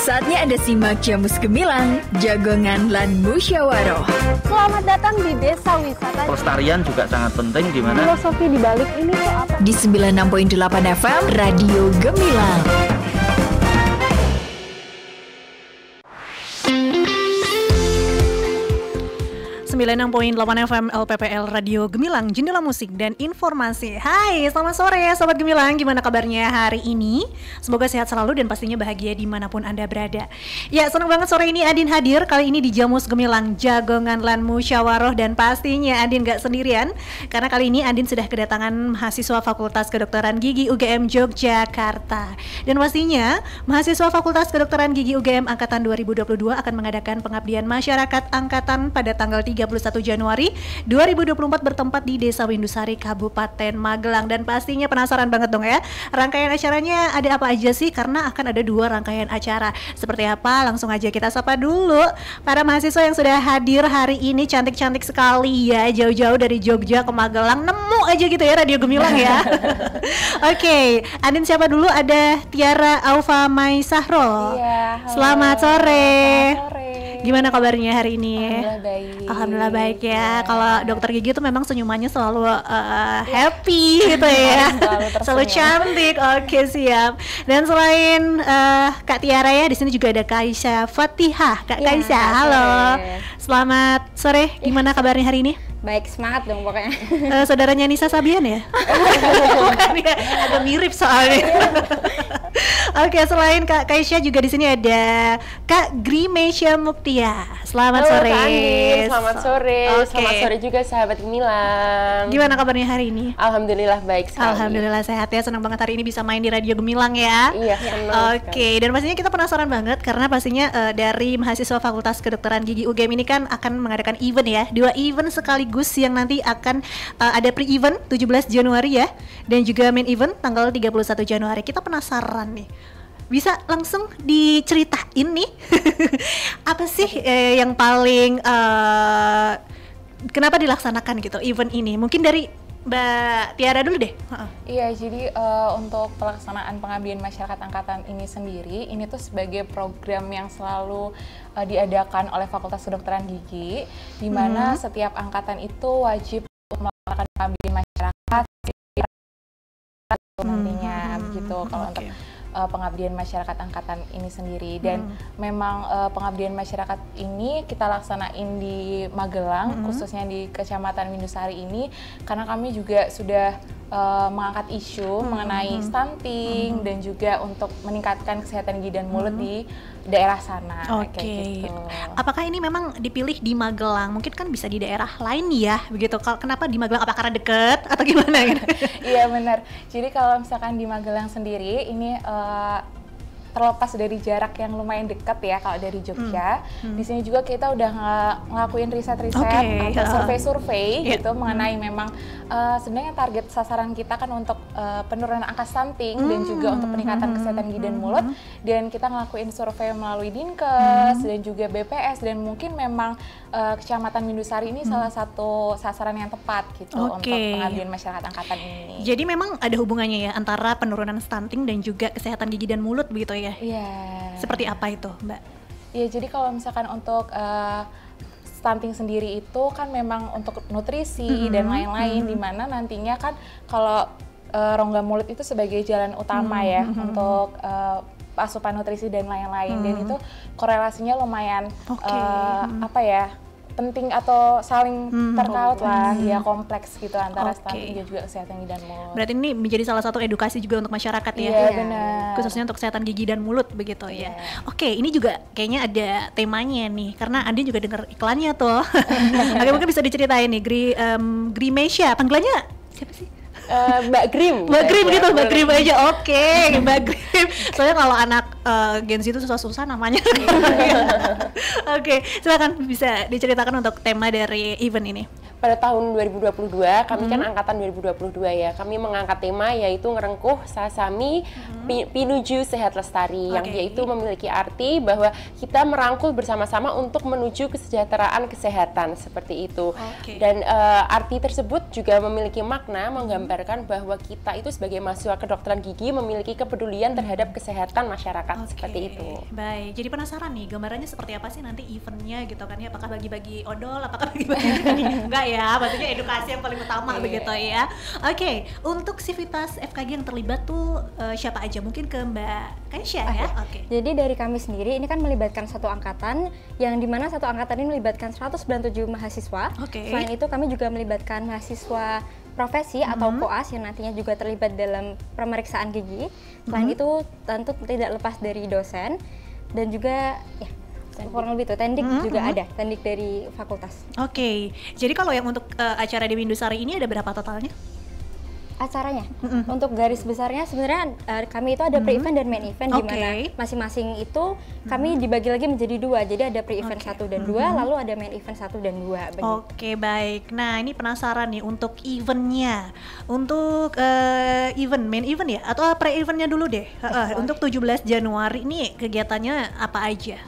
Saatnya Anda simak Jamus Gemilang, Jagongan lan Musyawaroh. Selamat datang di Desa Wisata. Pelestarian juga sangat penting, di mana filosofi di balik ini tuh apa? Di 96.8 FM Radio Gemilang. FM LPPL Radio Gemilang, jendela musik dan informasi. Hai, selamat sore Sobat Gemilang, gimana kabarnya hari ini? Semoga sehat selalu dan pastinya bahagia dimanapun Anda berada. Ya, senang banget sore ini Adin hadir, kali ini di Jamus Gemilang, Jagongan lan Musyawaroh. Dan pastinya Adin gak sendirian, karena kali ini Adin sudah kedatangan mahasiswa Fakultas Kedokteran Gigi UGM Yogyakarta. Dan pastinya mahasiswa Fakultas Kedokteran Gigi UGM Angkatan 2022 akan mengadakan pengabdian masyarakat angkatan pada tanggal 31 Januari 2024 bertempat di Desa Windusari, Kabupaten Magelang. Dan pastinya penasaran banget dong ya, rangkaian acaranya ada apa aja sih? Karena akan ada 2 rangkaian acara. Seperti apa? Langsung aja kita sapa dulu para mahasiswa yang sudah hadir hari ini. Cantik-cantik sekali ya, jauh-jauh dari Jogja ke Magelang, nemu aja gitu ya Radio Gemilang ya. Oke, Adin siapa dulu? Ada Tiara Aufa Maisahro. Iya, Selamat sore. Selamat sore. Gimana kabarnya hari ini? Alhamdulillah baik. Alhamdulillah baik ya. Ya. Kalau dokter gigi itu memang senyumannya selalu happy gitu ya. Selalu cantik. Oke, siap. Dan selain Kak Tiara ya, di sini juga ada Kaisha Fatihah. Kak Ya, Kaisha, halo. sore. Selamat sore. Gimana kabarnya hari ini? Baik, semangat dong pokoknya. Saudaranya Nisa Sabian ya? Bukan ya, agak mirip soalnya. Oke, selain Kak Kaisha juga di sini ada Kak Grimesia Muktia. Selamat Halo, sore. Kak Andin, selamat sore. Oke. Selamat sore juga sahabat Gemilang. Gimana kabarnya hari ini? Alhamdulillah baik sekali. Alhamdulillah sehat ya, senang banget hari ini bisa main di Radio Gemilang ya. Iya, senang Oke, dan pastinya kita penasaran banget karena pastinya dari mahasiswa Fakultas Kedokteran Gigi UGM ini kan akan mengadakan event ya, 2 event sekaligus yang nanti akan ada pre-event 17 Januari ya, dan juga main event tanggal 31 Januari. Kita penasaran nih, bisa langsung diceritain nih apa sih yang paling kenapa dilaksanakan gitu event ini? Mungkin dari Mbak Tiara dulu deh. Iya, jadi untuk pelaksanaan pengabdian masyarakat angkatan ini sendiri, ini tuh sebagai program yang selalu diadakan oleh Fakultas Kedokteran Gigi, di mana setiap angkatan itu wajib melakukan pengabdian masyarakat nantinya begitu. Kalau untuk pengabdian masyarakat angkatan ini sendiri, dan memang pengabdian masyarakat ini kita laksanain di Magelang, khususnya di Kecamatan Windusari ini, karena kami juga sudah mengangkat isu mengenai stunting dan juga untuk meningkatkan kesehatan gigi dan mulut di daerah sana. Oke. Kayak gitu. Apakah ini memang dipilih di Magelang? Mungkin kan bisa di daerah lain ya, begitu. Kenapa di Magelang? Apa karena deket atau gimana gitu? Iya benar. Jadi kalau misalkan di Magelang sendiri ini terlepas dari jarak yang lumayan dekat ya kalau dari Jogja, di sini juga kita udah ngelakuin riset-riset atau survei-survei gitu mengenai memang sebenarnya target sasaran kita kan untuk penurunan angka stunting dan juga untuk peningkatan kesehatan gigi dan mulut, dan kita ngelakuin survei melalui Dinkes dan juga BPS, dan mungkin memang Kecamatan Windusari ini salah satu sasaran yang tepat gitu untuk pengabdian masyarakat angkatan ini. Jadi memang ada hubungannya ya antara penurunan stunting dan juga kesehatan gigi dan mulut begitu ya? Iya. Seperti apa itu, Mbak? Iya, jadi kalau misalkan untuk stunting sendiri itu kan memang untuk nutrisi dan lain-lain, di mana nantinya kan kalau rongga mulut itu sebagai jalan utama ya untuk asupan nutrisi dan lain-lain, dan itu korelasinya lumayan apa ya, penting atau saling terkait lah, ya kompleks gitu antara stunting dan juga kesehatan gigi dan mulut. Berarti ini menjadi salah satu edukasi juga untuk masyarakat ya? Iya, benar. Khususnya untuk kesehatan gigi dan mulut begitu ya. Oke, ini juga kayaknya ada temanya nih, karena Andi juga dengar iklannya tuh. Oke, mungkin bisa diceritain nih, Grimesia, panggilannya siapa sih? Mbak Grim. Mbak Grim gitu, Mbak Grim aja. Oke, Mbak Grim. Soalnya kalau anak Gen Z itu susah-susah namanya. Oke, silakan bisa diceritakan untuk tema dari event ini. pada tahun 2022, kami kan angkatan 2022 ya, kami mengangkat tema yaitu ngerengkuh sasami pinuju sehat lestari, yang yaitu memiliki arti bahwa kita merangkul bersama-sama untuk menuju kesejahteraan kesehatan seperti itu. Dan arti tersebut juga memiliki makna menggambarkan bahwa kita itu sebagai mahasiswa kedokteran gigi memiliki kepedulian terhadap kesehatan masyarakat seperti itu. Baik, jadi penasaran nih gambarannya seperti apa sih nanti eventnya gitu kan ya? Apakah bagi-bagi odol, apakah bagi-bagi enggak ya? Maksudnya edukasi yang paling utama begitu ya. Oke, untuk sivitas FKG yang terlibat tuh siapa aja? Mungkin ke Mbak Kaisya ya? Jadi dari kami sendiri ini kan melibatkan satu angkatan, yang dimana satu angkatan ini melibatkan 197 mahasiswa. Selain itu kami juga melibatkan mahasiswa profesi atau koas yang nantinya juga terlibat dalam pemeriksaan gigi. Selain itu tentu tidak lepas dari dosen dan juga ya kurang lebih itu tendik juga ada, tendik dari fakultas. Jadi kalau yang untuk acara di Windusari ini ada berapa totalnya? Acaranya, untuk garis besarnya sebenarnya kami itu ada pre-event dan main event, di mana masing-masing itu kami dibagi lagi menjadi dua. Jadi ada pre-event 1 dan 2, lalu ada main event 1 dan 2. Baik. Nah ini penasaran nih untuk eventnya, untuk main event ya, atau pre-eventnya dulu deh. Untuk 17 Januari ini kegiatannya apa aja?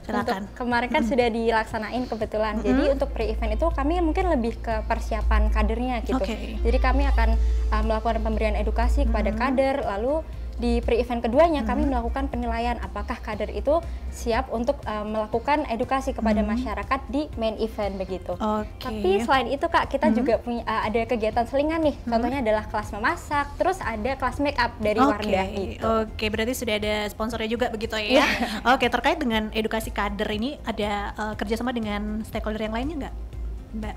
Silakan. Untuk kemarin kan sudah dilaksanain kebetulan. Jadi untuk pre-event itu kami mungkin lebih ke persiapan kadernya gitu. Jadi kami akan melakukan pemberian edukasi kepada kader, lalu di pre-event keduanya kami melakukan penilaian apakah kader itu siap untuk melakukan edukasi kepada masyarakat di main event begitu. Tapi selain itu Kak, kita juga punya ada kegiatan selingan nih. Contohnya adalah kelas memasak, terus ada kelas make up dari Wardah gitu. Berarti sudah ada sponsornya juga begitu ya. Terkait dengan edukasi kader ini ada kerjasama dengan stakeholder yang lainnya nggak, Mbak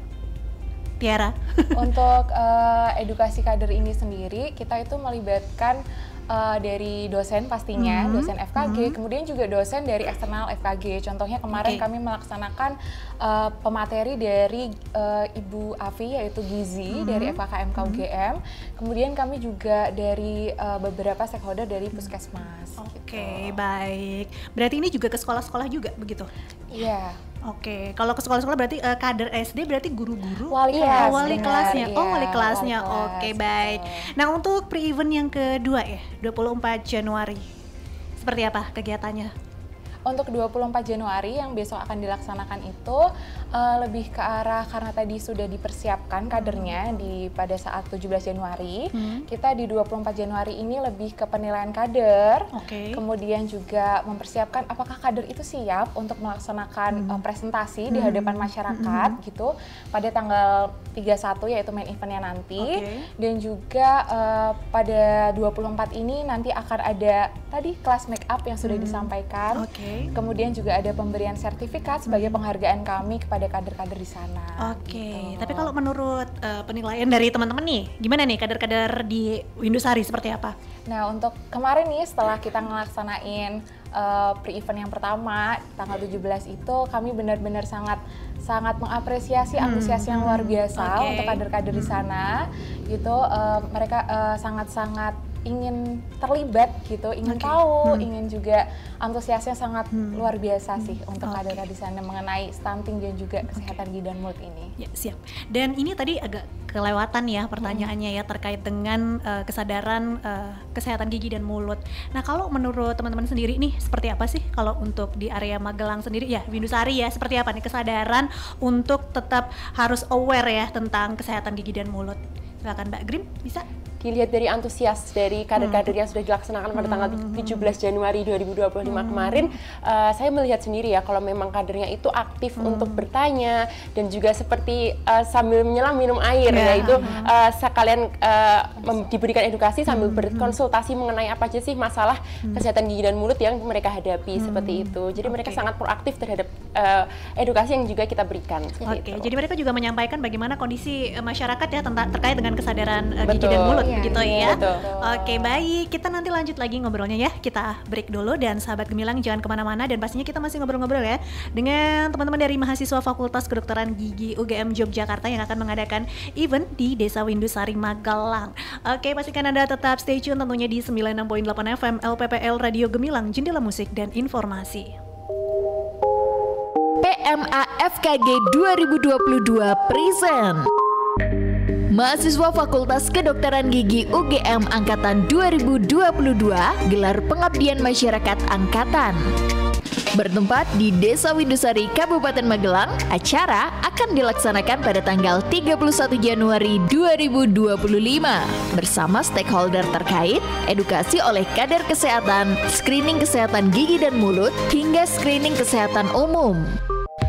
Tiara? Untuk edukasi kader ini sendiri, kita itu melibatkan dari dosen pastinya, dosen FKG, kemudian juga dosen dari eksternal FKG. Contohnya kemarin kami melaksanakan pemateri dari Ibu Afi, yaitu gizi dari FKKM KUGM. Kemudian kami juga dari beberapa stakeholder dari Puskesmas. Baik. Berarti ini juga ke sekolah-sekolah juga begitu? Iya. Kalau ke sekolah-sekolah berarti kader SD berarti guru-guru? Wali kelas. Wali kelasnya. Wali kelasnya. Baik. Nah untuk pre-event yang kedua ya, 24 Januari. Seperti apa kegiatannya? Untuk 24 Januari yang besok akan dilaksanakan itu lebih ke arah karena tadi sudah dipersiapkan kadernya pada saat 17 Januari. Kita di 24 Januari ini lebih ke penilaian kader. Kemudian juga mempersiapkan apakah kader itu siap untuk melaksanakan presentasi di hadapan masyarakat gitu pada tanggal 31 yaitu main eventnya nanti. Dan juga pada 24 ini nanti akan ada tadi kelas make up yang sudah disampaikan. Kemudian juga ada pemberian sertifikat sebagai penghargaan kami kepada kader-kader di sana. Gitu. Tapi kalau menurut penilaian dari teman-teman nih, gimana nih kader-kader di Windusari seperti apa? Nah untuk kemarin nih setelah kita ngelaksanain pre-event yang pertama tanggal 17 itu kami benar-benar sangat mengapresiasi antusias yang luar biasa untuk kader-kader di sana gitu. Mereka sangat-sangat ingin terlibat gitu, ingin tahu, ingin juga antusiasnya sangat luar biasa sih untuk kader-kader di sana mengenai stunting dan juga kesehatan gigi dan mulut ini. Ya, siap. Dan ini tadi agak kelewatan ya pertanyaannya ya terkait dengan kesadaran kesehatan gigi dan mulut. Nah, kalau menurut teman-teman sendiri nih seperti apa sih kalau untuk di area Magelang sendiri ya, Windusari ya, seperti apa nih kesadaran untuk tetap harus aware ya tentang kesehatan gigi dan mulut? Silakan Mbak Grim, bisa? Dilihat dari antusias dari kader-kader yang sudah dilaksanakan pada tanggal 17 Januari 2025 kemarin, saya melihat sendiri ya kalau memang kadernya itu aktif untuk bertanya dan juga seperti sambil menyelam minum air yaitu sekalian diberikan edukasi sambil berkonsultasi mengenai apa aja sih masalah kesehatan gigi dan mulut yang mereka hadapi seperti itu. Jadi mereka sangat proaktif terhadap edukasi yang juga kita berikan. Jadi mereka juga menyampaikan bagaimana kondisi masyarakat ya terkait dengan kesadaran gigi dan mulut. Begitu ya. Baik, kita nanti lanjut lagi ngobrolnya ya. Kita break dulu dan sahabat Gemilang jangan kemana-mana dan pastinya kita masih ngobrol-ngobrol ya dengan teman-teman dari mahasiswa Fakultas Kedokteran Gigi UGM Yogyakarta yang akan mengadakan event di Desa Windusari Magelang. Pastikan Anda tetap stay tune tentunya di 96.8 FM LPPL Radio Gemilang, Jendela Musik dan Informasi. PMA FKG 2022 present. Mahasiswa Fakultas Kedokteran Gigi UGM Angkatan 2022 gelar pengabdian masyarakat angkatan. Bertempat di Desa Windusari, Kabupaten Magelang, acara akan dilaksanakan pada tanggal 31 Januari 2025 bersama stakeholder terkait, edukasi oleh kader kesehatan, screening kesehatan gigi dan mulut, hingga screening kesehatan umum.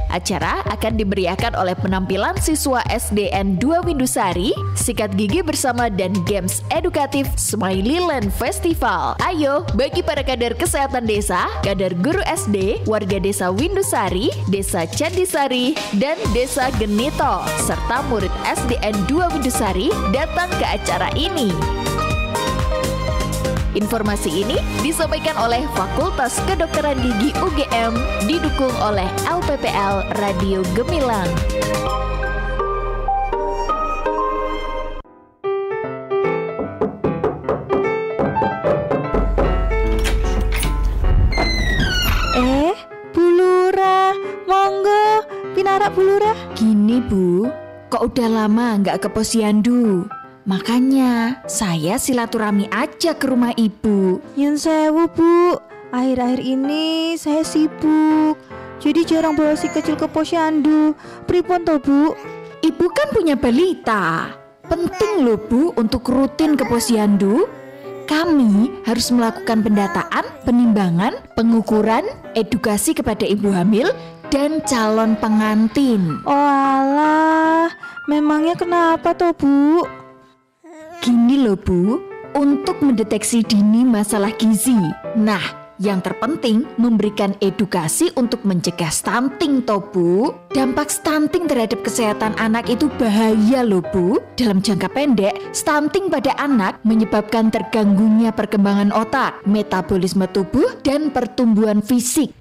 Acara akan diberiakan oleh penampilan siswa SDN 2 Windusari, sikat gigi bersama dan games edukatif Smiley Land Festival. Ayo, bagi para kader kesehatan desa, kader guru SD, warga desa Windusari, desa Candisari, dan desa Genito, serta murid SDN 2 Windusari datang ke acara ini. Informasi ini disampaikan oleh Fakultas Kedokteran Gigi UGM didukung oleh LPPL Radio Gemilang. Bu Lurah, monggo pinarak Bu Lurah. Gini Bu, kok udah lama nggak ke Posyandu? Makanya saya silaturahmi aja ke rumah ibu. Nyun sewu Bu, akhir-akhir ini saya sibuk, jadi jarang bawa si kecil ke Posyandu. Pripun toh Bu? Ibu kan punya balita. Penting loh Bu untuk rutin ke Posyandu. Kami harus melakukan pendataan, penimbangan, pengukuran, edukasi kepada ibu hamil dan calon pengantin. Oh alah, memangnya kenapa toh Bu? Gini loh Bu, untuk mendeteksi dini masalah gizi. Nah, yang terpenting memberikan edukasi untuk mencegah stunting toh Bu. Dampak stunting terhadap kesehatan anak itu bahaya loh Bu. Dalam jangka pendek, stunting pada anak menyebabkan terganggunya perkembangan otak, metabolisme tubuh, dan pertumbuhan fisik.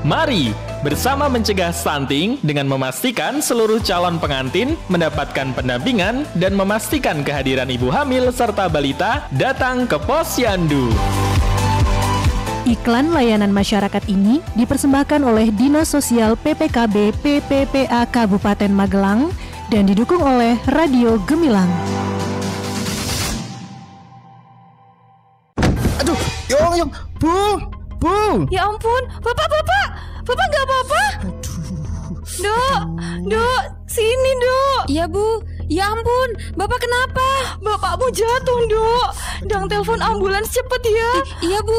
Mari bersama mencegah stunting dengan memastikan seluruh calon pengantin mendapatkan pendampingan dan memastikan kehadiran ibu hamil serta balita datang ke Posyandu. Iklan layanan masyarakat ini dipersembahkan oleh Dinas Sosial PPKB PPPA Kabupaten Magelang dan didukung oleh Radio Gemilang. Aduh, Yung, Bu. Ya ampun, Bapak nggak apa-apa? Dok, sini Dok. Iya Bu, ya ampun, Bapak kenapa? Bapakmu jatuh Dok. Dang telepon ambulans cepet ya. Iya Bu.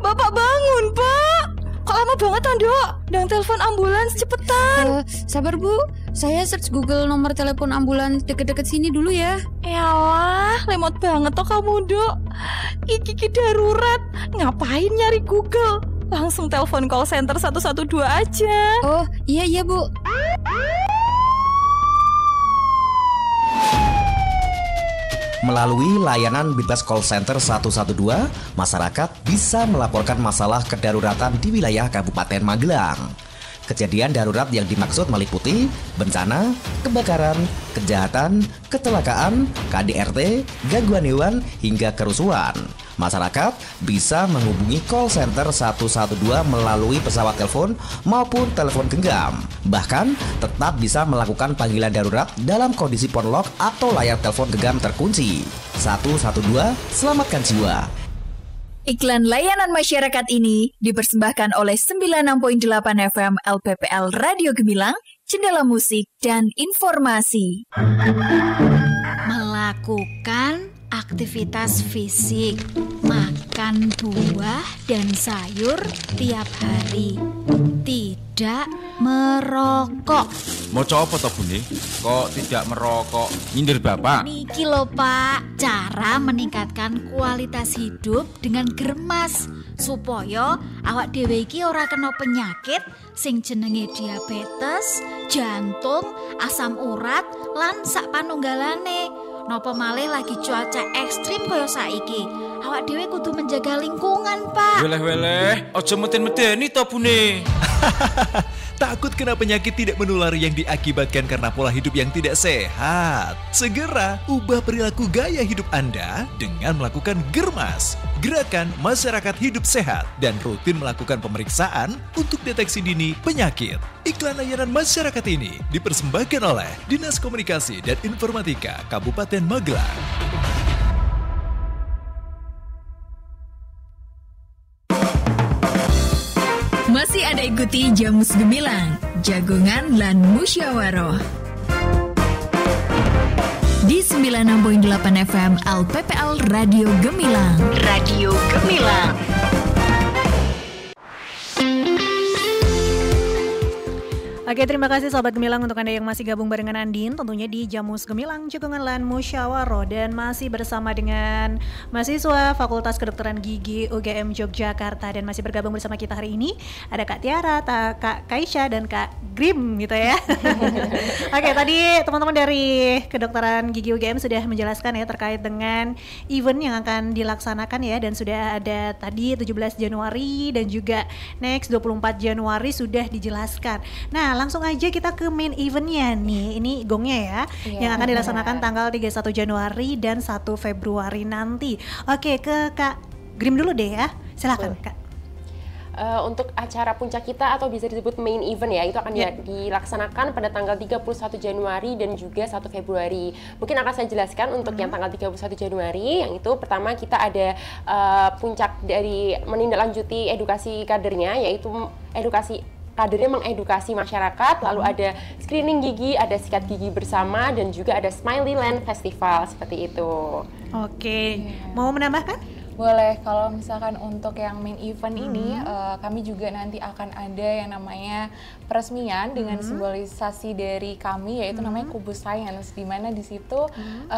Bapak bangun Pak. Kok lama banget Dok? Dang telepon ambulans cepetan. Sabar Bu, saya search Google nomor telepon ambulans deket-deket sini dulu ya. Yalah, lemot banget toh kamu Dok. Iki darurat. Ngapain nyari Google? Langsung telepon call center 112 aja. Oh, iya Bu. Melalui layanan Bebas Call Center 112, masyarakat bisa melaporkan masalah kedaruratan di wilayah Kabupaten Magelang. Kejadian darurat yang dimaksud meliputi bencana, kebakaran, kejahatan, kecelakaan, KDRT, gangguan hewan, hingga kerusuhan. Masyarakat bisa menghubungi call center 112 melalui pesawat telepon maupun telepon genggam. Bahkan tetap bisa melakukan panggilan darurat dalam kondisi phone lock atau layar telepon genggam terkunci. 112, selamatkan jiwa. Iklan layanan masyarakat ini dipersembahkan oleh 96.8 FM LPPL Radio Gemilang, Jendela Musik dan Informasi. Melakukan aktivitas fisik, makan buah dan sayur tiap hari, tidak merokok. Mau coba toh Buni? Kok tidak merokok? Nyindir Bapak? Niki lho Pak, cara meningkatkan kualitas hidup dengan germas supaya awak dhewe iki ora kena penyakit sing jenenge diabetes, jantung, asam urat, lan sak panunggalane. Napa malih lagi cuaca ekstrim kaya saiki. Awak dhewe kudu menjaga lingkungan, Pak. Weleh-weleh, aja meten-meteni to Bune. Takut kena penyakit tidak menular yang diakibatkan karena pola hidup yang tidak sehat? Segera ubah perilaku gaya hidup Anda dengan melakukan Germas, Gerakan Masyarakat Hidup Sehat, dan rutin melakukan pemeriksaan untuk deteksi dini penyakit. Iklan layanan masyarakat ini dipersembahkan oleh Dinas Komunikasi dan Informatika Kabupaten Magelang. Masih Anda ikuti Jamus Gemilang, Jagongan lan Musyawaroh. Di 96.8 FM LPPL Radio Gemilang. Radio Gemilang. Oke, terima kasih Sobat Gemilang untuk Anda yang masih gabung barengan Andin, tentunya di Jamus Gemilang, Jagongan lan Musyawaroh, dan masih bersama dengan mahasiswa Fakultas Kedokteran Gigi UGM Yogyakarta, dan masih bergabung bersama kita hari ini ada Kak Tiara, Kak Kaisha, dan Kak Grim gitu ya. Oke, tadi teman-teman dari Kedokteran Gigi UGM sudah menjelaskan ya terkait dengan event yang akan dilaksanakan ya, dan sudah ada tadi 17 Januari dan juga next 24 Januari sudah dijelaskan. Nah, langsung aja kita ke main eventnya nih, ini gongnya ya, yang akan dilaksanakan tanggal 31 Januari dan 1 Februari nanti. Oke, ke Kak Grim dulu deh ya, silakan Kak. Untuk acara puncak kita atau bisa disebut main event ya, itu akan dilaksanakan pada tanggal 31 Januari dan juga 1 Februari. Mungkin akan saya jelaskan untuk yang tanggal 31 Januari, yang itu pertama kita ada puncak dari menindaklanjuti edukasi kadernya, yaitu kadernya mengedukasi masyarakat, lalu ada screening gigi, ada sikat gigi bersama, dan juga ada Smiley Land Festival, seperti itu. Oke, mau menambahkan? Boleh, kalau misalkan untuk yang main event ini, kami juga nanti akan ada yang namanya peresmian dengan simbolisasi dari kami, yaitu namanya Kubus Science, di mana di situ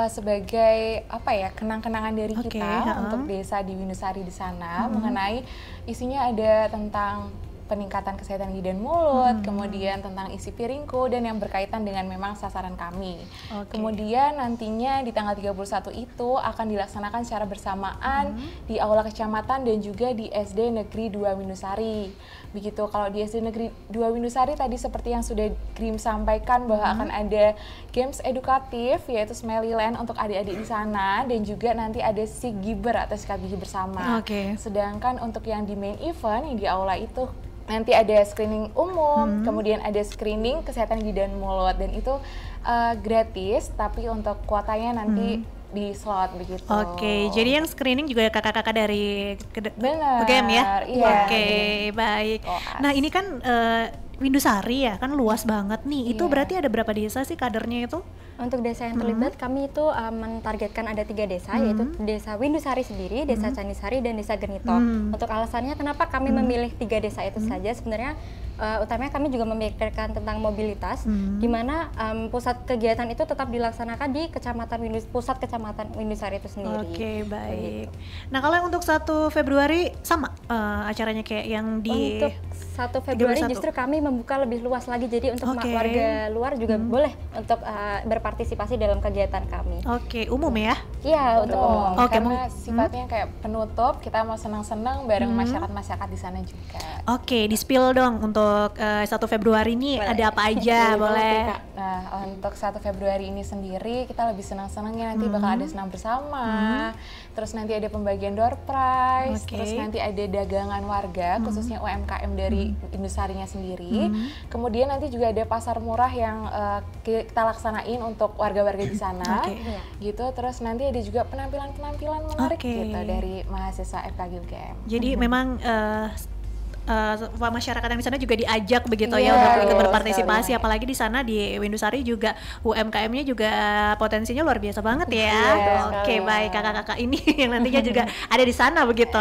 sebagai apa ya, kenang-kenangan dari kita untuk desa di Windusari di sana, mengenai isinya ada tentang peningkatan kesehatan gigi dan mulut, kemudian tentang isi piringku, dan yang berkaitan dengan memang sasaran kami. Kemudian nantinya di tanggal 31 itu akan dilaksanakan secara bersamaan di Aula Kecamatan dan juga di SD Negeri 2 Windusari. Begitu, kalau di SD Negeri 2 Windusari tadi seperti yang sudah Grim sampaikan bahwa akan ada games edukatif, yaitu Smiley Land untuk adik-adik di sana, dan juga nanti ada Giber atau sikat gigi bersama. Sedangkan untuk yang di main event yang di aula itu nanti ada screening umum, kemudian ada screening kesehatan gigi dan mulut, dan itu gratis, tapi untuk kuotanya nanti di slot begitu. Oke, jadi yang screening juga kakak-kakak dari UGM ya? Iya. Oke, baik. Nah, ini kan Windusari ya, kan luas banget nih. Itu berarti ada berapa desa sih kadernya itu? Untuk desa yang terlibat, kami itu mentargetkan ada 3 desa, yaitu Desa Windusari sendiri, Desa Candisari, dan Desa Genito. Untuk alasannya kenapa kami memilih 3 desa itu saja, sebenarnya utamanya kami juga memikirkan tentang mobilitas, di mana pusat kegiatan itu tetap dilaksanakan di pusat kecamatan Windusari itu sendiri. Oke, baik. Nah, kalau yang untuk 1 Februari sama acaranya kayak yang di... Untuk 1 Februari justru kami membuka lebih luas lagi, jadi untuk warga luar juga boleh untuk berpartisipasi dalam kegiatan kami. Oke, umum ya? Iya, untuk umum. Karena sifatnya kayak penutup, kita mau senang-senang bareng masyarakat-masyarakat di sana juga. Oke, di-spill dong untuk 1 Februari ini ada apa aja, boleh? Nah, untuk 1 Februari ini sendiri kita lebih senang-senangnya, nanti bakal ada senam bersama, terus nanti ada pembagian door prize, terus nanti ada dagangan warga, khususnya UMKM dari Windusarinya sendiri. Kemudian nanti juga ada pasar murah yang kita laksanain untuk warga-warga di sana, gitu. Terus nanti ada juga penampilan-penampilan menarik gitu dari mahasiswa FKG UGM. Jadi memang masyarakat yang di sana juga diajak begitu ya untuk ikut berpartisipasi, apalagi di sana di Windusari juga UMKM-nya juga potensinya luar biasa banget ya. Oke, baik, kakak-kakak ini yang nantinya juga ada di sana begitu.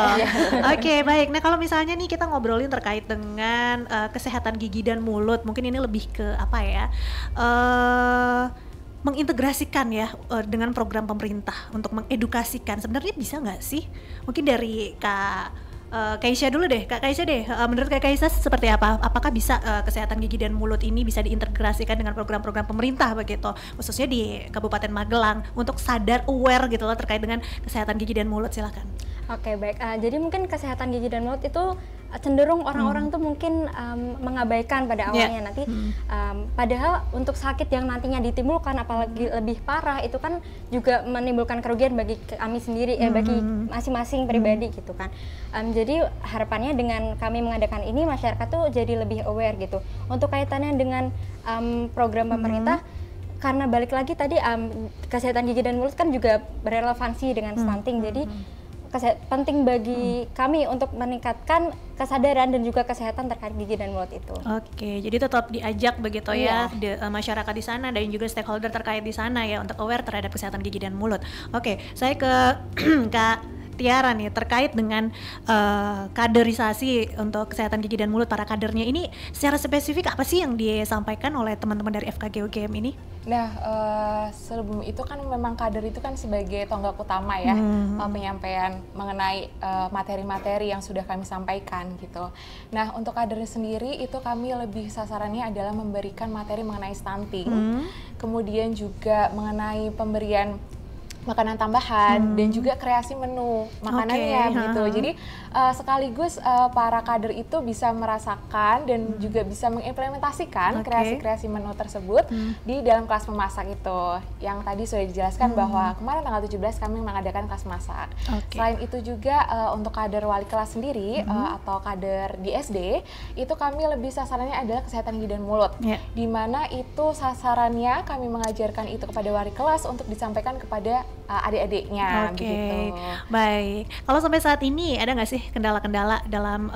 Oke, baik. Nah, kalau misalnya nih kita ngobrolin terkait dengan kesehatan gigi dan mulut, mungkin ini lebih ke apa ya? Mengintegrasikan ya dengan program pemerintah untuk mengedukasikan. Sebenarnya bisa nggak sih? Mungkin dari Kak Kaisha dulu deh, Kak Kaisha deh. Menurut Kak Kaisha seperti apa? Apakah bisa kesehatan gigi dan mulut ini bisa diintegrasikan dengan program-program pemerintah begitu, khususnya di Kabupaten Magelang untuk sadar aware gitu loh terkait dengan kesehatan gigi dan mulut? Silakan. Oke, baik. Jadi mungkin kesehatan gigi dan mulut itu cenderung orang-orang tuh mungkin mengabaikan pada awalnya nanti. Padahal untuk sakit yang nantinya ditimbulkan, apalagi lebih parah, itu kan juga menimbulkan kerugian bagi kami sendiri, bagi masing-masing pribadi gitu kan. Jadi harapannya dengan kami mengadakan ini, masyarakat tuh jadi lebih aware gitu. Untuk kaitannya dengan program pemerintah, karena balik lagi tadi kesehatan gigi dan mulut kan juga berrelevansi dengan stunting. Jadi penting bagi kami untuk meningkatkan kesadaran dan juga kesehatan terkait gigi dan mulut itu. Oke, jadi tetap diajak begitu ya masyarakat di sana dan juga stakeholder terkait di sana ya untuk aware terhadap kesehatan gigi dan mulut. Oke, saya ke Kak Tiara nih terkait dengan kaderisasi untuk kesehatan gigi dan mulut para kadernya ini secara spesifik apa sih yang disampaikan oleh teman-teman dari FKG UGM ini? Nah, sebelum itu kan memang kader itu kan sebagai tonggak utama ya penyampaian mengenai materi-materi yang sudah kami sampaikan gitu. Nah, untuk kader sendiri itu kami lebih sasarannya adalah memberikan materi mengenai stunting, kemudian juga mengenai pemberian makanan tambahan dan juga kreasi menu makanannya gitu. Jadi sekaligus para kader itu bisa merasakan dan juga bisa mengimplementasikan kreasi-kreasi menu tersebut di dalam kelas memasak itu. Yang tadi sudah dijelaskan bahwa kemarin tanggal 17 kami mengadakan kelas masak. Selain itu juga untuk kader wali kelas sendiri atau kader di SD itu kami lebih sasarannya adalah kesehatan gigi dan mulut. Di mana itu sasarannya kami mengajarkan itu kepada wali kelas untuk disampaikan kepada adik-adiknya. Begitu. Baik. Kalau sampai saat ini ada nggak sih kendala-kendala dalam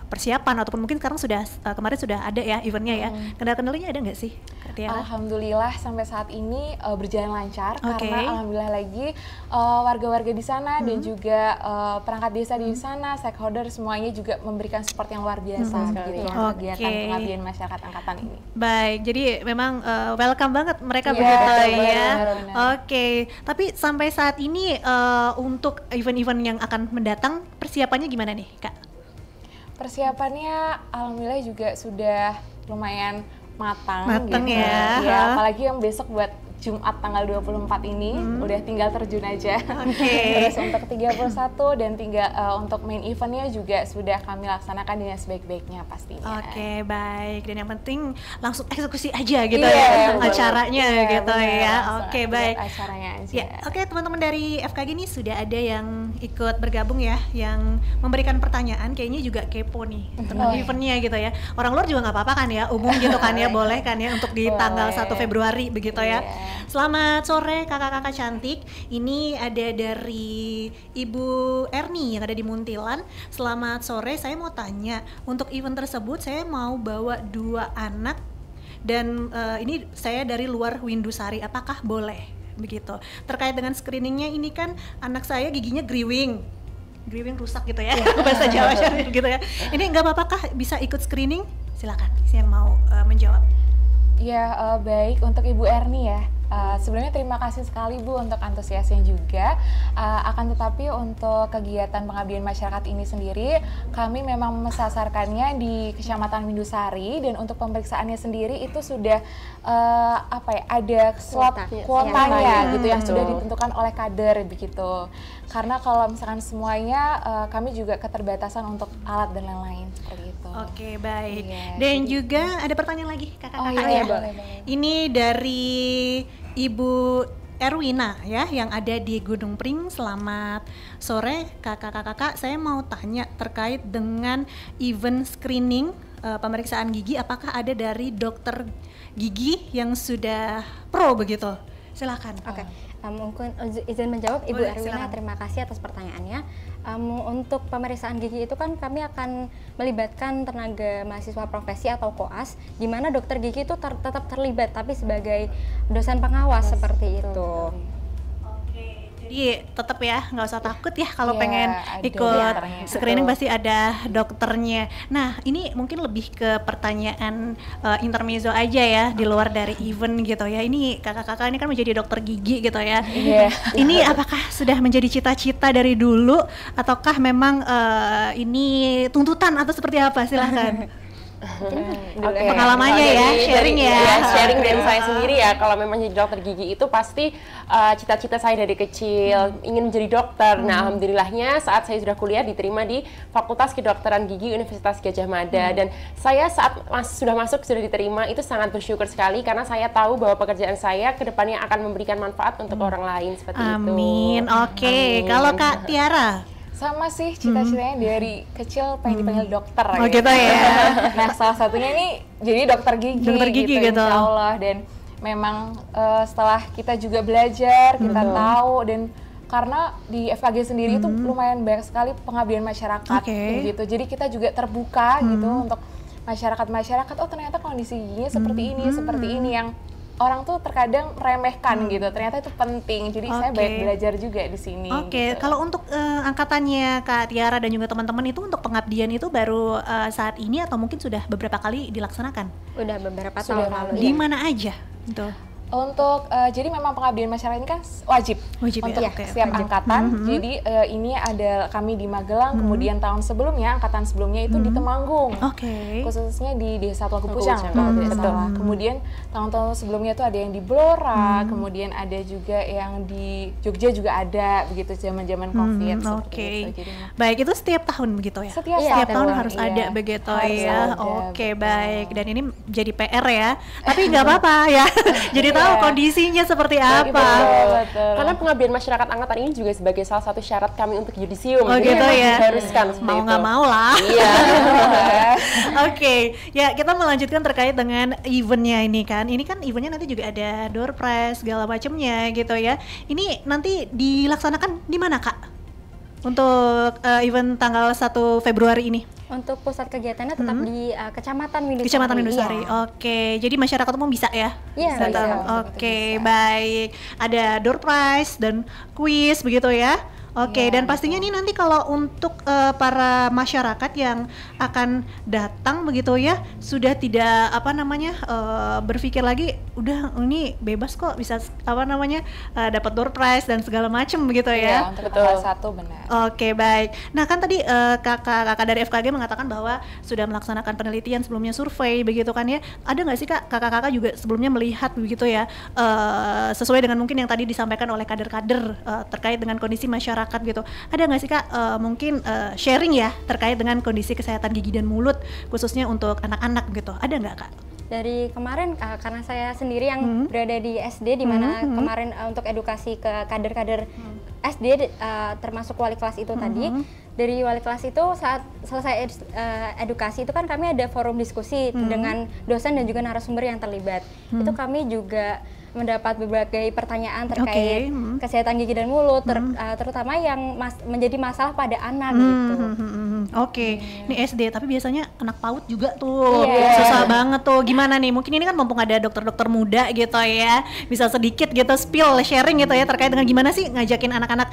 persiapan ataupun mungkin sekarang sudah kemarin sudah ada ya eventnya ya? Kendala-kendalanya ada nggak sih, Kak Tiara? Alhamdulillah sampai saat ini berjalan lancar karena alhamdulillah lagi warga-warga di sana dan juga perangkat desa di sana, stakeholder semuanya juga memberikan support yang luar biasa gitu kegiatan pengabdian masyarakat angkatan ini. Baik, jadi memang welcome banget mereka begitu ya. Tapi sampai saat ini untuk event-event yang akan mendatang persiapannya gimana nih, Kak? Persiapannya alhamdulillah juga sudah lumayan matang gitu. Ya. Apalagi yang besok buat Jumat tanggal 24 ini udah tinggal terjun aja. Terus untuk 31 dan untuk main eventnya juga sudah kami laksanakan dengan sebaik-baiknya pastinya. Baik. Dan yang penting langsung eksekusi aja gitu ya acaranya gitu ya. Baik. Acaranya aja. Ya, teman-teman dari FKG ini sudah ada yang ikut bergabung ya, yang memberikan pertanyaan kayaknya juga kepo nih tentang eventnya gitu ya. Orang luar juga nggak apa-apa kan ya, umum gitu kan ya, boleh kan ya untuk di tanggal 1 Februari begitu ya. Selamat sore kakak-kakak cantik. Ini ada dari Ibu Erni yang ada di Muntilan. Selamat sore, saya mau tanya, untuk event tersebut saya mau bawa 2 anak dan ini saya dari luar Windusari, apakah boleh? Begitu. Terkait dengan screeningnya ini kan anak saya giginya griwing rusak gitu ya, bahasa Jawa gitu ya. Ini nggak apa-apakah bisa ikut screening? Silakan, siapa yang mau menjawab? Ya, baik untuk Ibu Erni ya. Sebelumnya terima kasih sekali Bu untuk antusiasnya juga. Akan tetapi untuk kegiatan pengabdian masyarakat ini sendiri kami memang mesasarkannya di Kecamatan Windusari dan untuk pemeriksaannya sendiri itu sudah ada slot kuotanya gitu yang sudah ditentukan oleh kader begitu. Karena kalau misalkan semuanya kami juga keterbatasan untuk alat dan lain-lain seperti itu. Baik. Dan juga ada pertanyaan lagi kakak-kakak ya. Boleh. Ini dari Ibu Erwina ya yang ada di Gunung Pring. Selamat sore kakak-kakak, saya mau tanya terkait dengan event screening pemeriksaan gigi, apakah ada dari dokter gigi yang sudah pro begitu? Silakan. Mungkin izin menjawab Ibu Erwina, terima kasih atas pertanyaannya. Untuk pemeriksaan gigi itu kan kami akan melibatkan tenaga mahasiswa profesi atau koas, di mana dokter gigi itu tetap terlibat tapi sebagai dosen pengawas seperti itu. Jadi tetap ya nggak usah takut ya kalau pengen ikut screening pasti ada dokternya. Nah ini mungkin lebih ke pertanyaan intermezzo aja ya di luar dari event gitu ya. Ini kakak-kakak ini kan menjadi dokter gigi gitu ya. Ini apakah sudah menjadi cita-cita dari dulu ataukah memang ini tuntutan atau seperti apa? Silahkan. Pengalamannya ya, sharing ya. Sharing dari saya sendiri ya. Kalau memang jadi dokter gigi itu pasti cita-cita saya dari kecil ingin menjadi dokter. Nah, alhamdulillahnya saat saya sudah kuliah diterima di Fakultas Kedokteran Gigi Universitas Gadjah Mada, dan saya saat sudah diterima itu sangat bersyukur sekali karena saya tahu bahwa pekerjaan saya kedepannya akan memberikan manfaat untuk orang lain seperti itu. Amin. Oke. Kalau Kak Tiara? Sama sih, cita-citanya dari kecil pengen dipanggil dokter gitu ya. Nah, salah satunya ini jadi dokter gigi gitu. Insya Allah. Dan memang setelah kita juga belajar, kita tahu, dan karena di FKG sendiri itu lumayan banyak sekali pengabdian masyarakat gitu. Jadi kita juga terbuka gitu untuk masyarakat, oh ternyata kondisi giginya seperti ini yang orang tuh terkadang meremehkan gitu, ternyata itu penting. Jadi saya banyak belajar juga di sini. Gitu. Kalau untuk angkatannya Kak Tiara dan juga teman-teman itu untuk pengabdian itu baru saat ini atau mungkin sudah beberapa kali dilaksanakan? Udah beberapa tahun lalu. Di mana aja? Untuk jadi memang pengabdian masyarakat ini kan wajib untuk setiap angkatan. Jadi ini ada kami di Magelang, kemudian tahun sebelumnya, angkatan sebelumnya itu di Temanggung, khususnya di Desa Telaga Pucang kalau tidak salah. Kemudian tahun-tahun sebelumnya itu ada yang di Blora, kemudian ada juga yang di Jogja juga ada begitu zaman-zaman COVID. Baik, itu setiap tahun begitu ya? Setiap tahun harus ada begitu ya. Baik. Dan ini jadi PR ya, tapi nggak apa-apa ya. Jadi tahu kondisinya seperti apa. Betul. Karena pengabdian masyarakat angkatan ini juga sebagai salah satu syarat kami untuk yudisium. Gitu ya. Diharuskan mau nggak mau lah. Iya. Ya kita melanjutkan terkait dengan eventnya ini kan. Ini kan eventnya nanti juga ada door prize segala macamnya gitu ya. Ini nanti dilaksanakan di mana Kak? Untuk event tanggal 1 Februari ini? Untuk pusat kegiatannya tetap di Kecamatan Windusari. Kecamatan Windusari. Jadi masyarakat umum bisa ya? Iya, bisa. Baik. Ada door prize dan kuis begitu ya? Dan pastinya nih nanti kalau untuk para masyarakat yang akan datang begitu ya, sudah tidak berpikir lagi, udah ini bebas kok bisa dapat door prize dan segala macam begitu ya. Untuk tanggal 1 benar. Baik. Nah kan tadi kakak dari FKG mengatakan bahwa sudah melaksanakan penelitian sebelumnya, survei begitu kan ya. Ada nggak sih Kak, kakak-kakak juga sebelumnya melihat begitu ya, sesuai dengan mungkin yang tadi disampaikan oleh kader-kader terkait dengan kondisi masyarakat gitu. Ada nggak sih Kak mungkin sharing ya terkait dengan kondisi kesehatan gigi dan mulut khususnya untuk anak-anak gitu? Ada nggak Kak? Dari kemarin karena saya sendiri yang berada di SD di mana kemarin untuk edukasi ke kader-kader SD termasuk wali kelas itu tadi. Dari wali kelas itu saat selesai edukasi itu kan kami ada forum diskusi dengan dosen dan juga narasumber yang terlibat. Itu kami juga mendapat berbagai pertanyaan terkait kesehatan gigi dan mulut, terutama yang menjadi masalah pada anak gitu. Ini SD, tapi biasanya anak PAUD juga tuh susah banget tuh. Gimana nih? Mungkin ini kan mumpung ada dokter-dokter muda gitu ya, bisa sedikit gitu spill, sharing gitu ya terkait dengan gimana sih ngajakin anak-anak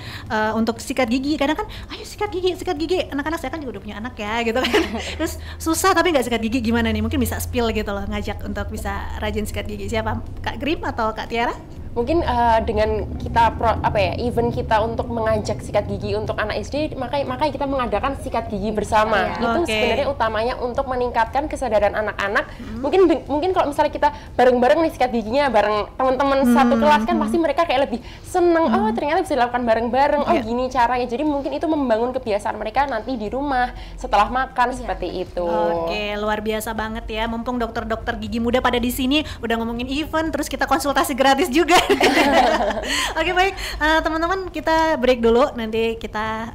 untuk sikat gigi. Kadang kan, ayo sikat gigi. Anak-anak saya kan juga udah punya anak ya gitu kan. Terus susah tapi nggak sikat gigi, gimana nih? Mungkin bisa spill gitu loh, ngajak untuk bisa rajin sikat gigi. Siapa? Kak Grim atau Kak Tiara? Mungkin dengan kita event kita untuk mengajak sikat gigi untuk anak SD, makanya kita mengadakan sikat gigi bersama. Itu sebenarnya utamanya untuk meningkatkan kesadaran anak-anak. Mungkin kalau misalnya kita bareng-bareng nih sikat giginya bareng teman-teman satu kelas kan pasti mereka kayak lebih seneng. Oh ternyata bisa dilakukan bareng-bareng. Oh gini caranya. Jadi mungkin itu membangun kebiasaan mereka nanti di rumah setelah makan seperti itu. Luar biasa banget ya. Mumpung dokter-dokter gigi muda pada di sini udah ngomongin event, terus kita konsultasi gratis juga. Baik, teman-teman kita break dulu, nanti kita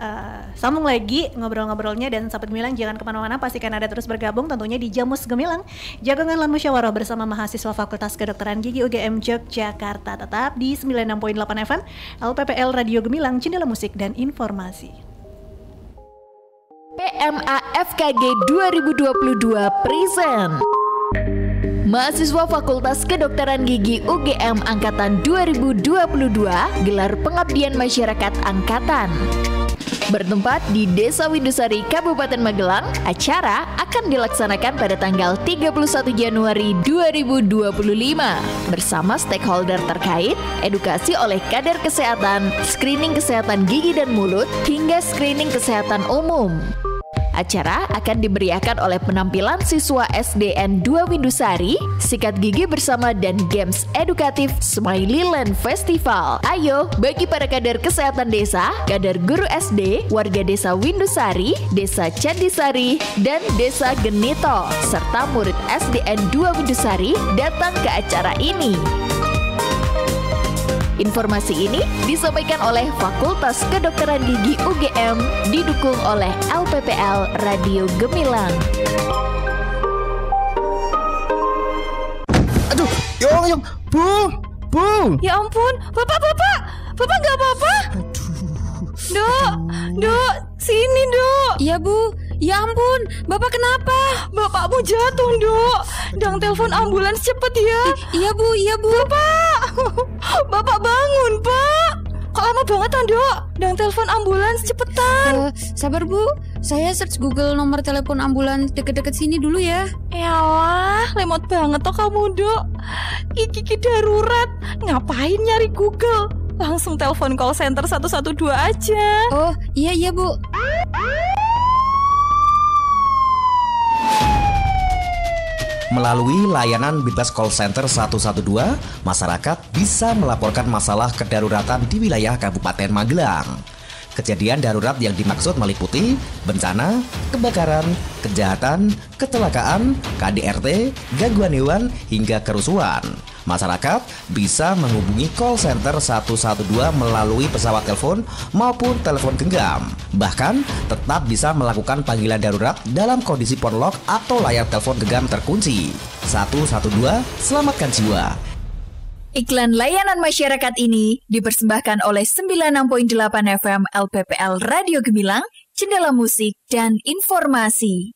sambung lagi ngobrol-ngobrolnya. Dan sahabat Gemilang jangan kemana-mana, pastikan ada terus bergabung tentunya di Jamus Gemilang, jagongan lan musyawarah bersama mahasiswa Fakultas Kedokteran Gigi UGM Yogyakarta, tetap di 96.8 FM LPPL Radio Gemilang, jendela musik dan informasi. PMA FKG 2022 present. Mahasiswa Fakultas Kedokteran Gigi UGM Angkatan 2022 gelar pengabdian masyarakat angkatan. Bertempat di Desa Windusari, Kabupaten Magelang, acara akan dilaksanakan pada tanggal 31 Januari 2025 bersama stakeholder terkait, edukasi oleh kader kesehatan, screening kesehatan gigi dan mulut, hingga screening kesehatan umum. Acara akan diberiakan oleh penampilan siswa SDN 2 Windusari, sikat gigi bersama dan games edukatif Smiley Land Festival. Ayo, bagi para kader kesehatan desa, kader guru SD, warga desa Windusari, desa Candisari, dan desa Genito, serta murid SDN 2 Windusari datang ke acara ini. Informasi ini disampaikan oleh Fakultas Kedokteran Gigi UGM didukung oleh LPPL Radio Gemilang. Aduh, Yong, Bu. Ya ampun, Bapak nggak apa-apa? Dok, sini Dok. Iya Bu, ya ampun, Bapak kenapa? Bapakmu jatuh Dok. Dang telepon ambulans cepet ya. Iya Bu. Bapak bangun Pak. Kok lama banget Dok? Dang telepon ambulans cepetan. Sabar Bu, saya search Google nomor telepon ambulans deket-deket sini dulu ya. Yalah, lemot banget toh kamu Dok. Iki darurat. Ngapain nyari Google? Langsung telepon call center 112 aja. Oh, iya Bu. Melalui layanan bebas call center 112, masyarakat bisa melaporkan masalah kedaruratan di wilayah Kabupaten Magelang. Kejadian darurat yang dimaksud meliputi bencana, kebakaran, kejahatan, kecelakaan, KDRT, gangguan hewan, hingga kerusuhan. Masyarakat bisa menghubungi call center 112 melalui pesawat telepon maupun telepon genggam. Bahkan tetap bisa melakukan panggilan darurat dalam kondisi phone lock atau layar telepon genggam terkunci. 112, selamatkan jiwa. Iklan layanan masyarakat ini dipersembahkan oleh 96.8 FM LPPL Radio Gemilang, Jendela Musik dan Informasi.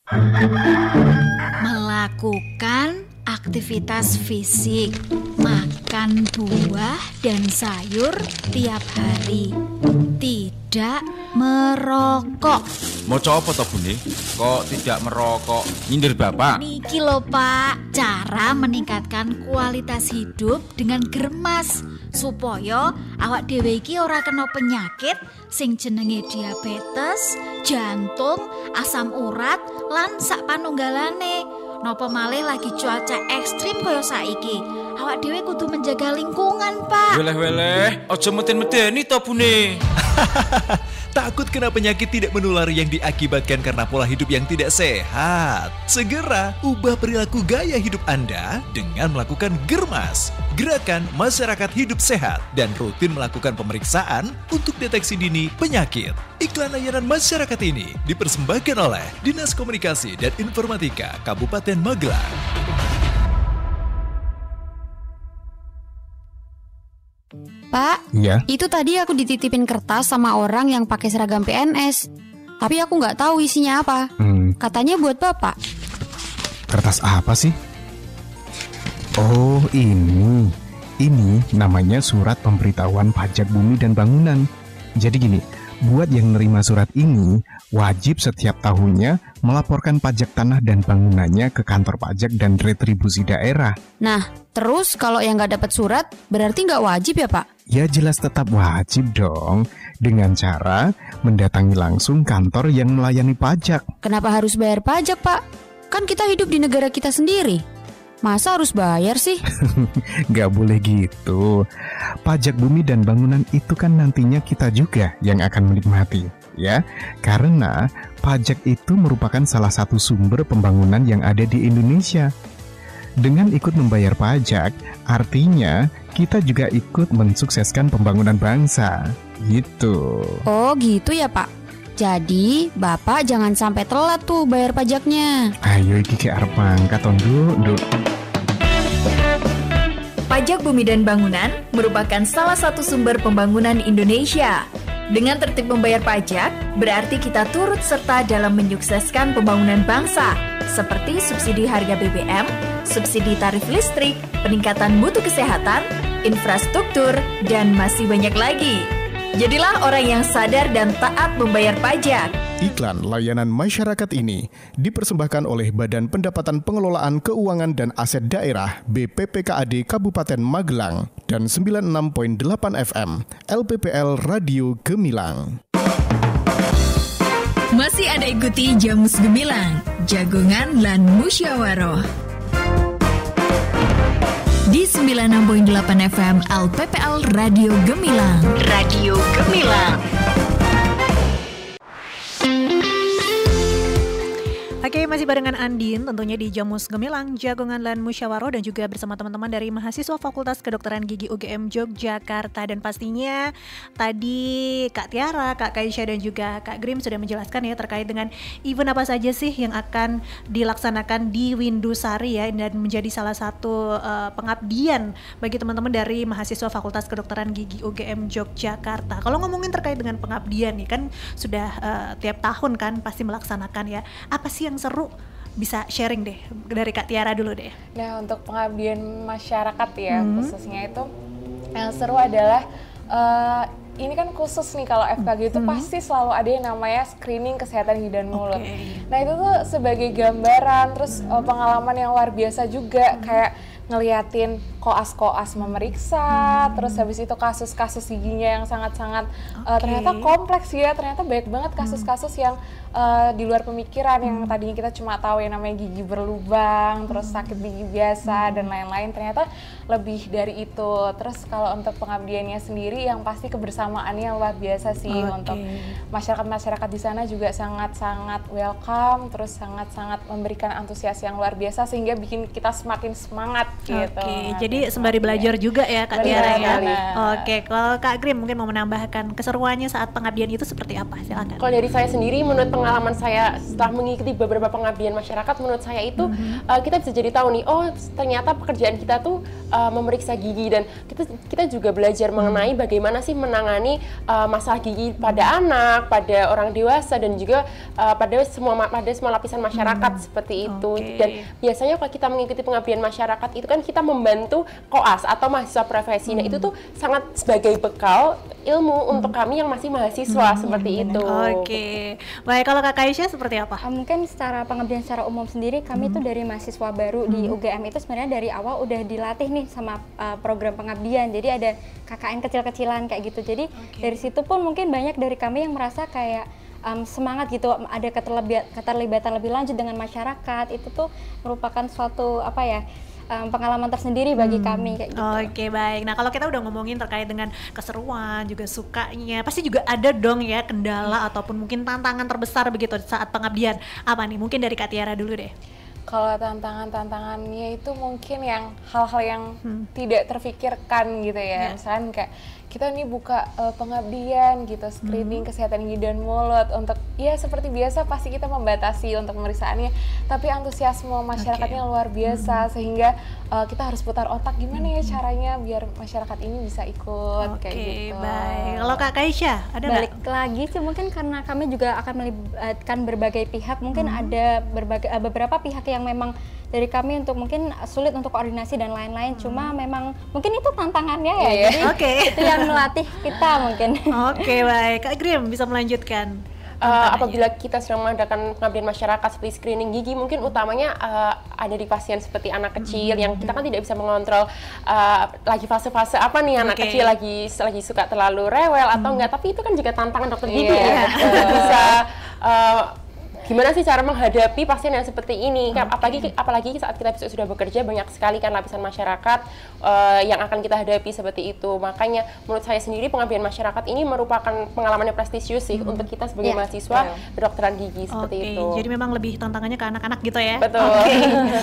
Melakukan aktivitas fisik, makan buah dan sayur tiap hari, tidak merokok. Mau coba toh Bune? Kok tidak merokok? Nyindir Bapak? Niki lho Pak, cara meningkatkan kualitas hidup dengan germas supaya awak dhewe iki ora kena penyakit sing jenenge diabetes, jantung, asam urat, lan sak panunggalane. Napa malih lagi cuaca ekstrim kaya saiki. Awak dhewe kudu menjaga lingkungan, Pak. Weleh, aja meten-meteni to Bune. Takut kena penyakit tidak menular yang diakibatkan karena pola hidup yang tidak sehat? Segera ubah perilaku gaya hidup Anda dengan melakukan Germas, Gerakan Masyarakat Hidup Sehat, dan rutin melakukan pemeriksaan untuk deteksi dini penyakit. Iklan layanan masyarakat ini dipersembahkan oleh Dinas Komunikasi dan Informatika Kabupaten Magelang. Pak, ya? Itu tadi aku dititipin kertas sama orang yang pakai seragam PNS. Tapi aku nggak tahu isinya apa. Katanya buat Bapak. Kertas apa sih? Oh, ini namanya surat pemberitahuan pajak bumi dan bangunan. Jadi gini, buat yang nerima surat ini wajib setiap tahunnya melaporkan pajak tanah dan bangunannya ke kantor pajak dan retribusi daerah. Nah, terus kalau yang nggak dapat surat berarti nggak wajib ya Pak? Ya jelas tetap wajib dong, dengan cara mendatangi langsung kantor yang melayani pajak. Kenapa harus bayar pajak Pak? Kan kita hidup di negara kita sendiri. Masa harus bayar sih? Gak boleh gitu. Pajak bumi dan bangunan itu kan nantinya kita juga yang akan menikmati, ya. Karena pajak itu merupakan salah satu sumber pembangunan yang ada di Indonesia. Dengan ikut membayar pajak, artinya kita juga ikut mensukseskan pembangunan bangsa. Gitu. Oh gitu ya Pak. Jadi Bapak jangan sampai telat tuh bayar pajaknya. Ayo iki arep mangkat Nduk. Pajak bumi dan bangunan merupakan salah satu sumber pembangunan Indonesia. Dengan tertib membayar pajak, berarti kita turut serta dalam menyukseskan pembangunan bangsa, seperti subsidi harga BBM, subsidi tarif listrik, peningkatan mutu kesehatan, infrastruktur, dan masih banyak lagi. Jadilah orang yang sadar dan taat membayar pajak. Iklan layanan masyarakat ini dipersembahkan oleh Badan Pendapatan Pengelolaan Keuangan dan Aset Daerah BPPKAD Kabupaten Magelang dan 96.8 FM LPPL Radio Gemilang. Masih Anda ikuti Jamus Gemilang, Jagongan lan Musyawaroh. Di 96.8 FM LPPL Radio Gemilang. Radio Gemilang. Oke, masih barengan Andin tentunya di Jamus Gemilang, Jagongan lan Musyawaroh, dan juga bersama teman-teman dari mahasiswa Fakultas Kedokteran Gigi UGM Yogyakarta. Dan pastinya tadi Kak Tiara, Kak Kaisha, dan juga Kak Grim sudah menjelaskan ya terkait dengan event apa saja sih yang akan dilaksanakan di Windusari ya, dan menjadi salah satu pengabdian bagi teman-teman dari mahasiswa Fakultas Kedokteran Gigi UGM Yogyakarta. Kalau ngomongin terkait dengan pengabdian nih kan sudah tiap tahun kan pasti melaksanakan ya. Apa sih yang seru? Bisa sharing deh dari Kak Tiara dulu deh. Nah, untuk pengabdian masyarakat ya khususnya itu yang seru adalah ini kan khusus nih kalau FKG itu pasti selalu ada yang namanya screening kesehatan gigi dan mulut. Nah, itu tuh sebagai gambaran, terus pengalaman yang luar biasa juga, kayak ngeliatin koas-koas memeriksa, terus habis itu kasus-kasus giginya yang sangat-sangat ternyata kompleks ya, ternyata banyak banget kasus-kasus yang di luar pemikiran, yang tadinya kita cuma tahu yang namanya gigi berlubang, terus sakit gigi biasa dan lain-lain, ternyata lebih dari itu. Terus kalau untuk pengabdiannya sendiri yang pasti kebersamaannya luar biasa sih, untuk masyarakat-masyarakat di sana juga sangat-sangat welcome, terus sangat-sangat memberikan antusias yang luar biasa sehingga bikin kita semakin semangat gitu. Jadi sembari belajar juga ya Kak Tiara ya. Oke, kalau Kak Grim mungkin mau menambahkan keseruannya saat pengabdian itu seperti apa? Silakan. Kalau dari saya sendiri, menurut pengalaman saya setelah mengikuti beberapa pengabdian masyarakat, menurut saya itu kita bisa jadi tahu nih, oh ternyata pekerjaan kita tuh memeriksa gigi, dan kita juga belajar mengenai bagaimana sih menangani masalah gigi pada anak, pada orang dewasa, dan juga pada semua lapisan masyarakat seperti itu. Dan biasanya kalau kita mengikuti pengabdian masyarakat itu kan kita membantu koas atau mahasiswa profesi. Nah, itu tuh sangat sebagai bekal ilmu untuk kami yang masih mahasiswa seperti itu. Oke. Baik, kalau Kak Kaisha seperti apa? Mungkin secara pengabdian secara umum sendiri, kami tuh dari mahasiswa baru di UGM itu sebenarnya dari awal udah dilatih nih sama program pengabdian. Jadi ada KKN kecil-kecilan kayak gitu. Jadi dari situ pun mungkin banyak dari kami yang merasa kayak semangat gitu, ada keterlibatan lebih lanjut dengan masyarakat. Itu tuh merupakan suatu pengalaman tersendiri bagi kami kayak gitu. Oke, baik. Nah, kalau kita udah ngomongin terkait dengan keseruan, juga sukanya, pasti juga ada dong ya kendala ataupun mungkin tantangan terbesar begitu saat pengabdian. Apa nih? Mungkin dari Kak Tiara dulu deh. Kalau tantangannya itu mungkin yang hal-hal yang tidak terfikirkan gitu ya. Misalkan kayak kita nih buka pengabdian gitu, screening kesehatan gigi dan mulut, untuk ya seperti biasa pasti kita membatasi untuk pemeriksaannya, tapi antusiasme masyarakatnya luar biasa sehingga kita harus putar otak gimana ya caranya biar masyarakat ini bisa ikut kayak gitu. Baik. Kalau Kak Kaisha ada balik lagi sih mungkin karena kami juga akan melibatkan berbagai pihak, mungkin ada beberapa pihak yang memang dari kami untuk mungkin sulit untuk koordinasi dan lain-lain, cuma memang mungkin itu tantangannya ya. Jadi itu yang melatih kita mungkin. Oke, baik. Kak Grim bisa melanjutkan. Apabila kita sedang mengadakan pengabdian masyarakat seperti screening gigi, mungkin utamanya ada di pasien seperti anak kecil yang kita kan tidak bisa mengontrol lagi fase-fase apa nih anak kecil lagi suka terlalu rewel atau enggak, tapi itu kan juga tantangan dokter gigi ya. Bisa gimana sih cara menghadapi pasien yang seperti ini? Apalagi saat kita sudah bekerja, banyak sekali kan lapisan masyarakat yang akan kita hadapi seperti itu. Makanya menurut saya sendiri pengabdian masyarakat ini merupakan pengalaman yang prestisius sih untuk kita sebagai mahasiswa kedokteran gigi seperti itu. Jadi memang lebih tantangannya ke anak-anak gitu ya. Betul.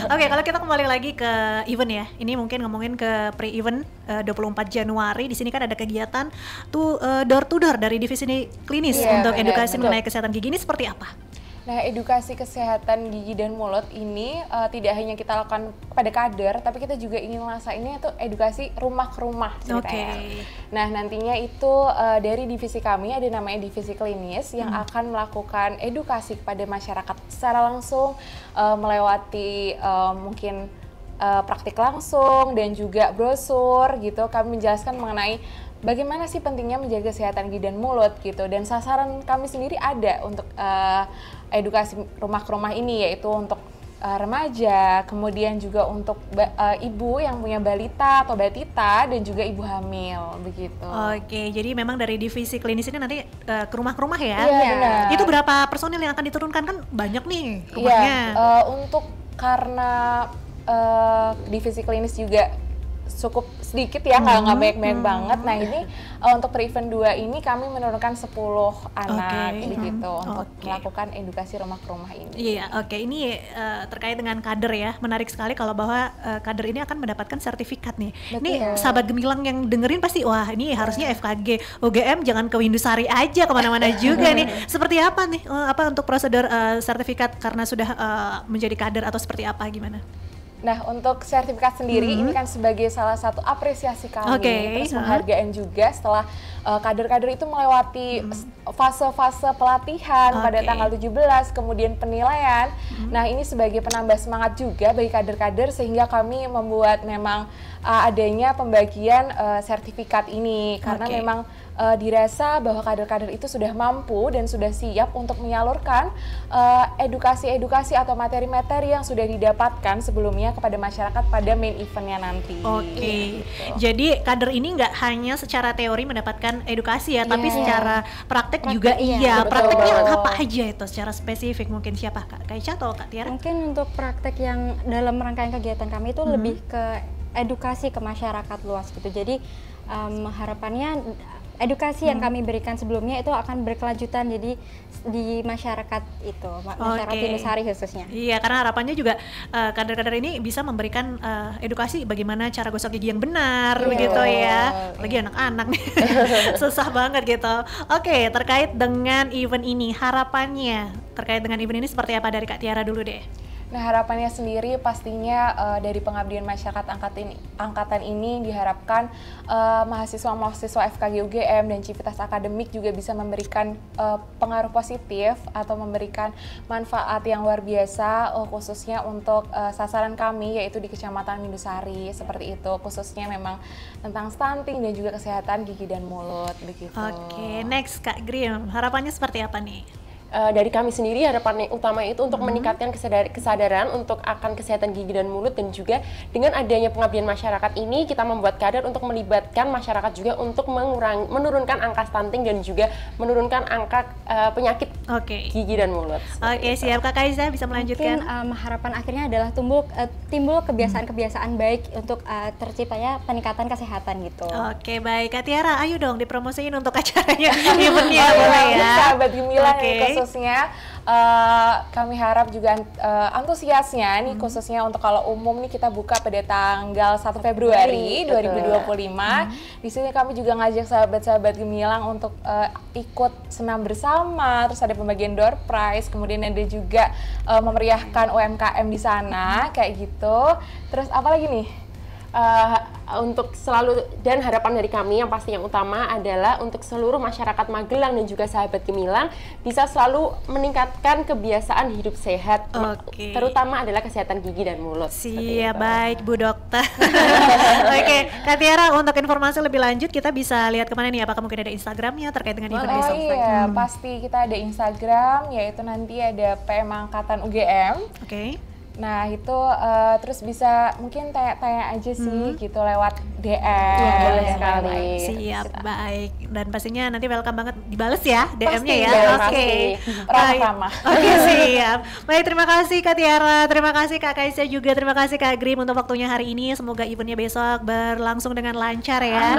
Oke, kalau kita kembali lagi ke event ya. Ini mungkin ngomongin ke pre-event 24 Januari. Di sini kan ada kegiatan tuh door to door dari divisi klinis untuk edukasi mengenai kesehatan gigi. Ini seperti apa? Nah, edukasi kesehatan gigi dan mulut ini tidak hanya kita lakukan pada kader, tapi kita juga ingin ngerasainnya itu edukasi rumah ke rumah ceritanya. Nah, nantinya itu dari divisi kami ada namanya divisi klinis yang akan melakukan edukasi kepada masyarakat secara langsung melewati mungkin praktik langsung dan juga brosur gitu. Kami menjelaskan mengenai bagaimana sih pentingnya menjaga kesehatan gigi dan mulut gitu, dan sasaran kami sendiri ada untuk edukasi rumah ke rumah ini, yaitu untuk remaja, kemudian juga untuk ibu yang punya balita atau batita, dan juga ibu hamil begitu. Oke, jadi memang dari divisi klinis ini nanti ke rumah-rumah ya? Iya, benar. Itu berapa personil yang akan diturunkan, kan banyak nih rumahnya? Iya, untuk karena divisi klinis juga cukup sedikit ya, nggak banyak-banyak banget. Nah ini untuk pre-event 2 ini kami menurunkan 10 anak gitu untuk melakukan edukasi rumah ke rumah ini. Iya, ini terkait dengan kader ya, menarik sekali kalau bahwa kader ini akan mendapatkan sertifikat nih. Betul. Ini sahabat Gemilang yang dengerin pasti, wah ini harusnya FKG UGM jangan ke Windusari aja, kemana-mana juga nih. Seperti apa nih, untuk prosedur sertifikat karena sudah menjadi kader atau seperti apa, gimana? Nah, untuk sertifikat sendiri ini kan sebagai salah satu apresiasi kami, terus penghargaan juga setelah kader-kader itu melewati fase-fase pelatihan pada tanggal 17, kemudian penilaian. Nah, ini sebagai penambah semangat juga bagi kader-kader sehingga kami membuat memang adanya pembagian sertifikat ini karena memang dirasa bahwa kader-kader itu sudah mampu dan sudah siap untuk menyalurkan edukasi-edukasi atau materi-materi yang sudah didapatkan sebelumnya kepada masyarakat pada main eventnya nanti. Gitu. Jadi kader ini nggak hanya secara teori mendapatkan edukasi ya, tapi secara praktek juga Prakteknya apa aja itu secara spesifik? Mungkin siapa, Kak Kaica atau Kak Tiara? Mungkin untuk praktek yang dalam rangkaian kegiatan kami itu lebih ke edukasi ke masyarakat luas gitu. Jadi harapannya edukasi yang kami berikan sebelumnya itu akan berkelanjutan jadi di masyarakat itu, masyarakat Windusari khususnya. Iya, karena harapannya juga kader-kader ini bisa memberikan edukasi bagaimana cara gosok gigi yang benar begitu ya. Apalagi anak-anak nih. Susah banget gitu. Oke, terkait dengan event ini, harapannya terkait dengan event ini seperti apa dari Kak Tiara dulu deh? Nah, harapannya sendiri pastinya dari pengabdian masyarakat angkatan ini diharapkan mahasiswa-mahasiswa FKG UGM dan Civitas Akademik juga bisa memberikan pengaruh positif atau memberikan manfaat yang luar biasa khususnya untuk sasaran kami yaitu di Kecamatan Windusari seperti itu, khususnya memang tentang stunting dan juga kesehatan gigi dan mulut begitu. Oke, next Kak Grim, harapannya seperti apa nih? Dari kami sendiri harapan utama itu untuk meningkatkan kesadaran untuk akan kesehatan gigi dan mulut, dan juga dengan adanya pengabdian masyarakat ini kita membuat kader untuk melibatkan masyarakat juga untuk menurunkan angka stunting dan juga menurunkan angka penyakit gigi dan mulut. Siap. Kak Kaiza bisa melanjutkan? Mungkin harapan akhirnya adalah timbul kebiasaan-kebiasaan baik untuk terciptanya peningkatan kesehatan gitu. Oke, baik. Kak Tiara, ayo dong dipromosiin untuk acaranya, eventnya boleh ya. Sahabat Gemilang khususnya kami harap juga antusiasnya nih khususnya untuk kalau umum nih kita buka pada tanggal 1 Februari 2025. Di sini kami juga ngajak sahabat-sahabat Gemilang untuk ikut senam bersama, terus ada pembagian door prize, kemudian ada juga memeriahkan UMKM di sana kayak gitu. Terus apa lagi nih? Untuk selalu, dan harapan dari kami yang pasti yang utama adalah untuk seluruh masyarakat Magelang dan juga sahabat Gemilang bisa selalu meningkatkan kebiasaan hidup sehat, terutama adalah kesehatan gigi dan mulut. Siap, baik Bu Dokter. Oke, Kak Tiara, untuk informasi lebih lanjut kita bisa lihat kemana nih? Apakah mungkin ada Instagramnya terkait dengan event besok? Iya, pasti kita ada Instagram, yaitu nanti ada PM Angkatan UGM. Nah itu terus bisa mungkin tanya-tanya aja sih gitu lewat DM. Boleh sekali. Siap, baik. Dan pastinya nanti welcome banget dibales ya DM-nya ya. Ramah-ramah. Siap. Baik, terima kasih Kak Tiara, terima kasih Kak Kaiza juga, terima kasih Kak Grim untuk waktunya hari ini. Semoga eventnya besok berlangsung dengan lancar ya.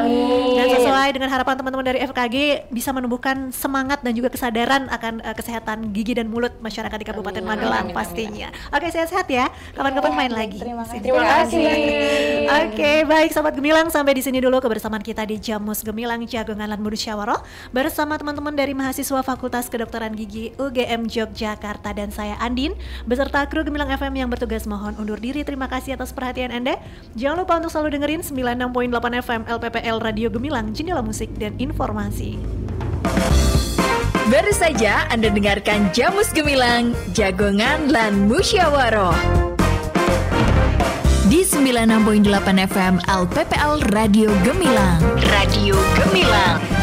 Dan sesuai dengan harapan teman-teman dari FKG bisa menumbuhkan semangat dan juga kesadaran akan kesehatan gigi dan mulut masyarakat di Kabupaten Magelang pastinya. Oke, sehat-sehat ya. Kapan-kapan main lagi. Terima kasih. Oke, baik Sobat Gemilang, sampai di sini dulu kebersamaan kita di Jamus Gemilang Jagongan Lan Musyawarah bersama teman-teman dari mahasiswa Fakultas Kedokteran Gigi UGM Yogyakarta dan saya Andin beserta kru Gemilang FM yang bertugas mohon undur diri. Terima kasih atas perhatian Anda. Jangan lupa untuk selalu dengerin 96.8 FM LPPL Radio Gemilang, jendela musik dan informasi. Baru saja Anda dengarkan Jamus Gemilang, Jagongan Lan Musyawarah di 96.8 FM LPPL Radio Gemilang. Radio Gemilang.